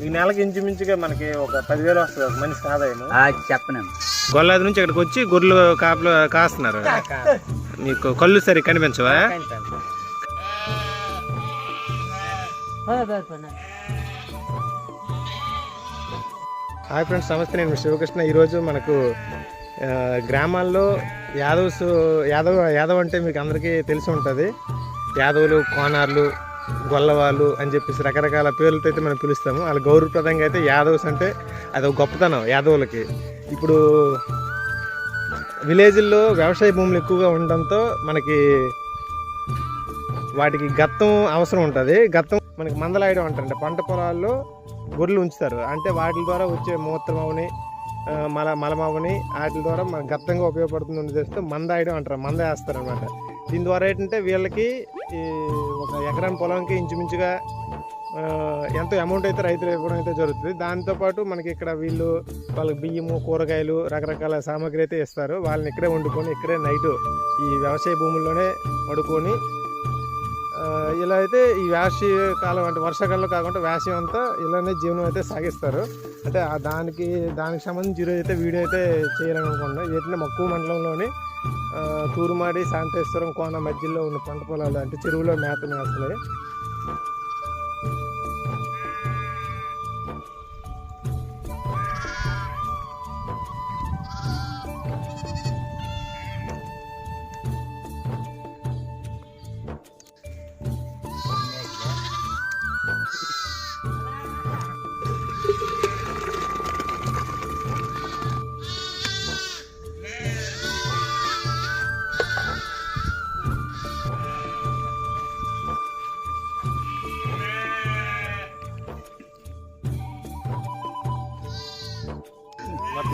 మీకు నెలకి ఇంచుమించుగా మనకి ఒక 10,000 వస్తుంది ఒక మనిషికి ఆదాయం. చెప్పను. గొల్లాది నుంచి ఇక్కడికి వచ్చి గొర్రెలు కాపులు కాస్తున్నారు. మీకు కళ్ళు సరి కనిపించవా? హాయ్ ఫ్రెండ్స్, నమస్తే. నేను శివకృష్ణ. ఈరోజు మనకు గ్రామాల్లో యాదవ్ అంటే మీకు అందరికీ తెలిసి ఉంటుంది. యాదవులు, కోనార్లు, గొల్లవాళ్ళు అని చెప్పేసి రకరకాల పేర్లతో అయితే మనం పిలుస్తాము. వాళ్ళు గౌరవప్రదంగా అయితే యాదవ్స్ అంటే అది ఒక గొప్పతనం యాదవులకి. ఇప్పుడు విలేజ్ల్లో వ్యవసాయ భూములు ఎక్కువగా ఉండడంతో మనకి వాటికి గత్తం అవసరం ఉంటుంది. గత్తం మనకి మందలాయడం అంటారంటే పంట పొలాల్లో గొర్రెలు ఉంచుతారు. అంటే వాటి ద్వారా వచ్చే మూత్రమవని మలమవని వాటి ద్వారా మన గత్తంగా ఉపయోగపడుతుంది చేస్తే మందాయడం అంటారు. మంద వేస్తారు అనమాట. దీని ద్వారా ఏంటంటే వీళ్ళకి ఒక ఎకరాని పొలానికి ఇంచుమించుగా ఎంతో అమౌంట్ అయితే రైతులు ఇవ్వడం అయితే జరుగుతుంది. దాంతోపాటు మనకి ఇక్కడ వాళ్ళకి బియ్యము, కూరగాయలు, రకరకాల సామాగ్రి అయితే ఇస్తారు. వాళ్ళని ఇక్కడే వండుకొని ఇక్కడే నైటు ఈ వ్యవసాయ భూముల్లోనే పడుకొని ఇలా అయితే ఈ వేసవి కాలం అంటే వర్షాకాలంలో కాకుండా వేసవి అంతా ఇలానే జీవనం అయితే సాగిస్తారు. అంటే దానికి సంబంధించి ఈరోజు అయితే వీడియో అయితే చేయాలనుకుంటున్నాం. ఏంటంటే మక్కువ మండలంలోని తూరుమాడి, శాంతేశ్వరం, కోన మధ్యలో ఉన్న పంట పొలాలు అంటే చెరువులో మేత మేస్తున్నాయి.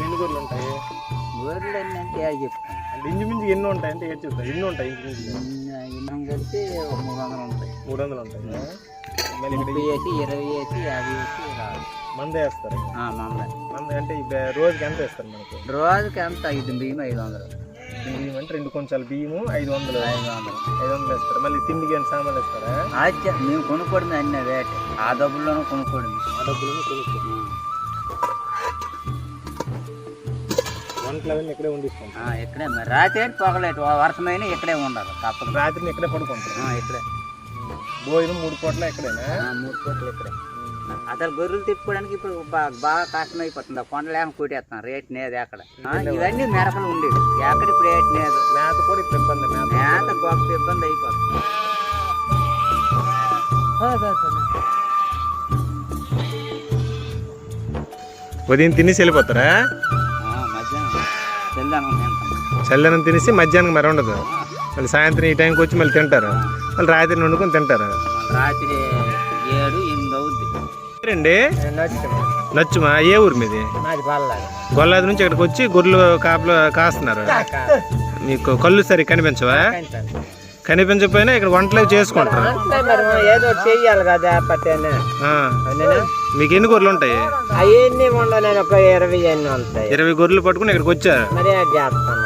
ఎన్ని గొర్రెలు ఉంటాయి? గొర్రెలు అంటే చెప్తాను. అంటే ఇంచుమించు ఎన్ని ఉంటాయి అంటే ఏది చెప్తాను? ఎన్ని ఉంటాయి ఇంచుమించు? ఇన్నం కలిసి 300 ఉంటాయి. 300 ఉంటాయి. మళ్ళీ 20 వేసి 50 వేసి మంద వేస్తారు. మంద అంటే రోజుకి ఎంత వేస్తారు మనకు? రోజుకి ఎంత? 5 బియ్యం 500. బియ్యం అంటే 2 కొంచాలు బియ్యము 500 వేస్తారు. మళ్ళీ తిండికి ఎంత సామాన్లు వేస్తారా? మేము కొనుక్కోండి అన్నీ రేట్. ఆ డబ్బుల్లోనూ కొనుక్కోండి. వంటలు ఇక్కడే ఉండిస్తాం. ఇక్కడే మరి రాత్రి పొగలేటు వర్షమైన ఇక్కడే ఉండాలి. తప్పదు. రాత్రిని ఇక్కడే పడుకుంటాం. ఇక్కడే భోజనం 3 పూట్ల ఇక్కడేనా? 3 పూటలు ఇక్కడే. అసలు గొర్రెలు తిప్పుకోవడానికి ఇప్పుడు బాగా కష్టం అయిపోతుంది. కొండలేక కూటేస్తాం. రేట్ లేదు అక్కడ. ఇవన్నీ మెరకలు ఉండేవి. ఎక్కడ ఇప్పుడు రేట్ లేదు. మేత కూడా ఇప్పుడు ఇబ్బంది. మేత గొప్ప ఇబ్బంది అయిపోతుంది. ఉదయం తినేసి వెళ్ళిపోతారా? చల్లనం తినేసి మధ్యాహ్నం మరి ఉండదు. మళ్ళీ సాయంత్రం ఈ టైంకి వచ్చి మళ్ళీ తింటారు. మళ్ళీ రాత్రి వండుకొని తింటారు. రాత్రి 7-8 అవుద్ది. రండి. నచ్చుమా? ఏ ఊరు మీది? గొల్లాది నుంచి ఇక్కడికి వచ్చి గొర్రెలు కాపులు కాస్తున్నారు. మీకు కళ్ళు సరి కనిపించవా? కనిపించకపోయినా ఇక్కడ వంటలు చేసుకుంటారు. ఏదో చెయ్యాలి కదా. మీకు ఎన్ని గొర్రెలు ఉంటాయి? అవన్నీ ఉండవు. నేను ఒక 20 ఉంటాయి. 20 గొర్రెలు పట్టుకుని ఇక్కడికి వచ్చారు. మరి చేస్తాను.